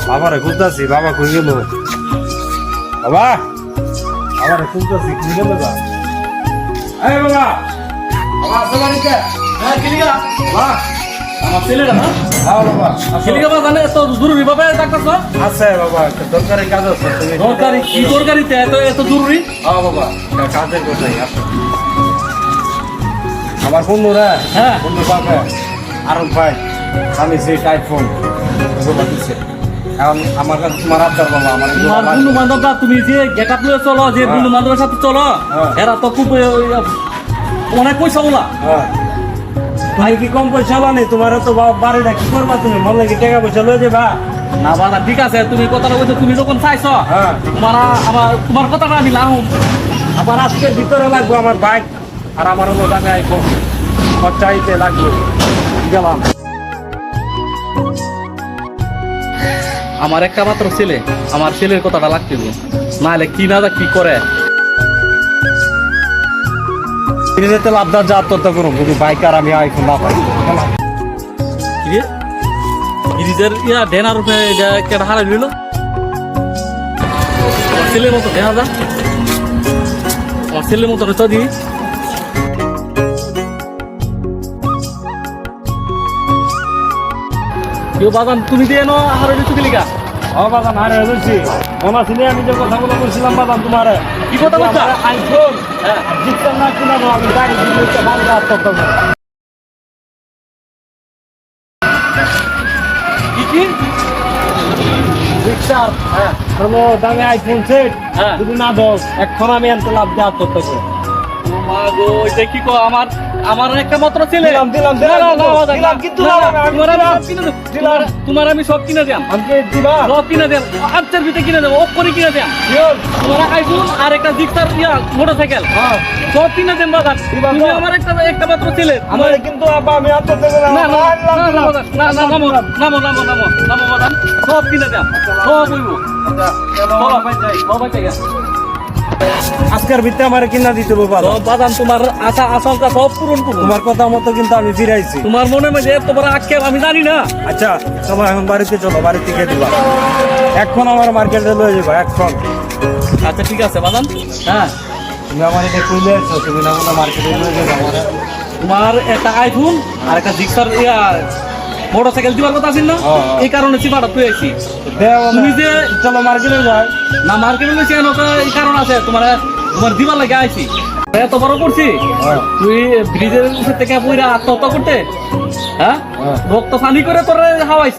বাবারে খুঁজতেছি, বাবা কই গেল? বাবা, বাবারে খুঁজতেছি, কই গেল গা? এই বাবা, বাবা আছে বাড়িতে? হ্যাঁ কিলিগা বাবা, আমার ছেলেরা না হ্যাঁ বাবা, আসো। কিলিগা বা জানে এত জরুরি ভাবে ডাকতেছ আছে বাবা, একটা দরকারি কাজ আছে। তুমি দরকারি কি দরকারিতে এত এত জরুরি হ্যাঁ বাবা, একটা কাজের কথাই আসো। আমার বন্ধুরা, হ্যাঁ। বন্ধু পাবে আরব ভাই, আমি যে আইফোন ওগুলো দিচ্ছে। এখন আমার কাছে তোমার আবদার বাবা, আমার এগুলো তোমার লাগবে। বন্ধু বান্ধবরা তুমি যে গেটআপ নিয়ে চলো যে হ্যাঁ। বন্ধু বান্ধবের সাথে চলো হ্যাঁ। এরা তো খুব অনেক পয়সা বলা হ্যাঁ। তুমি কি কম পয়সা বানি? তোমার তো বাড়িটা কি করবা তুমি? মনে কি টাকা পয়সা লয়ে যাবা? না বাবা ঠিক আছে তুমি কথাটা বলছো তুমি যখন চাইছো হ্যাঁ। তোমার কথাটা আমি লাভ আবার আজকের ভিতরে লাগবে আমার বাইক, আর আমার হলো দামে আইফোন খরচাইতে লাগবে। গেলাম। আমার একটা মাত্র ছেলে আমার ছেলের কথাটা লাগতে নাহলে কি না কি করে যেতে লাভদার যা আত্মহত্যা করুন যদি বাইক আর আমি আইফোন না পাই। গেলাম। গিরিজের ইয়া ডেনার উপরে কেটা হারাই দিল আমার ছেলের মতো দেখা যা আমার ছেলের মতো তো দি কেউ বাদাম তুমি দিয়ে নো হারাই দিচ্ছ কিলিকা ও বাদাম হারে বলছি, মনে ছিল আমি যে কথাগুলো বলছিলাম বাদাম তোমার কি কথা বলছো? আইফোন আর জিপসার না কিনা দাও, আমি গাড়ি দিতে ভালো আত্মহত্যা করবো। কি কি জিপসার হলো দামে আইফোন সেট হ্যাঁ। যদি না দাও এখন আমি আনতে লাভ দিয়ে আত্মহত্যা করবো। মা গো এটা কি কো আমার আমার একটা মাত্র ছেলে দিলাম, দিলাম, না, না, না, না, দিলাম, কিন্তু না, না, না, আমি তোমার আমি দিলাম। সব কিনে দেব। দিলাম। তোমার আমি সব কিনে দিলাম আমাকে দিবা? সব কিনে দেব আচ্ছার ভিতরে কিনে দেবো ও করে কিনে দেব Sure? তোমার আইফোন আর একটা জিক্সার ইয়া মোটরসাইকেল হ্যাঁ। সব কিনে দেন বাজার দিবা তুমি তো? আমার একটা মাত্র ছেলে আমার কিন্তু আব্বা আমি আত্মহত্যা করলাম। না না আনলাম, না, না, দিলাম। বাজার, না না নামো নামো নামো নামো নামো বাজার সব কিনে দেব সব হইব আচ্ছা, চলো ভাই যাই বাবা থেকে আজকের ভিতরে আমার কিনা দিতে হবে বাবা। সব বাদাম তোমার আশঙ্কা সব পূরণ করবো তোমার কথা মতো কিন্তু আমি ফিরাইছি। তোমার মনে মধ্যে এত বড় আক্ষেপ আমি জানি না আচ্ছা চলো এখন বাড়িতে চলো, বাড়ি থেকে দিবা এখন আমার মার্কেটে লয়ে যাবো এখন। আচ্ছা ঠিক আছে বাদাম হ্যাঁ তুমি আমার এটা খুলে আসছো, তুমি না বলে মার্কেটে লয়ে যাবো আমার। তোমার একটা আইফোন আর একটা জিক্সার মোটরসাইকেল দিবার কথা আছে না হ্যাঁ। এই কারণে চিপাটা তুই আইছি দেও না। তুমি যে চলো মার্কেটে যাই। না মার্কেটে গেছি এই কারণ আছে তোমার তোমার দিবার লাগে আইছি এত বড় করছি হ্যাঁ। তুই ব্রিজের উপর থেকে পুরা আত্মহত্যা করতে হ্যাঁ হ্যাঁ। রক্ত পানি করে তোর হাওয়াইছি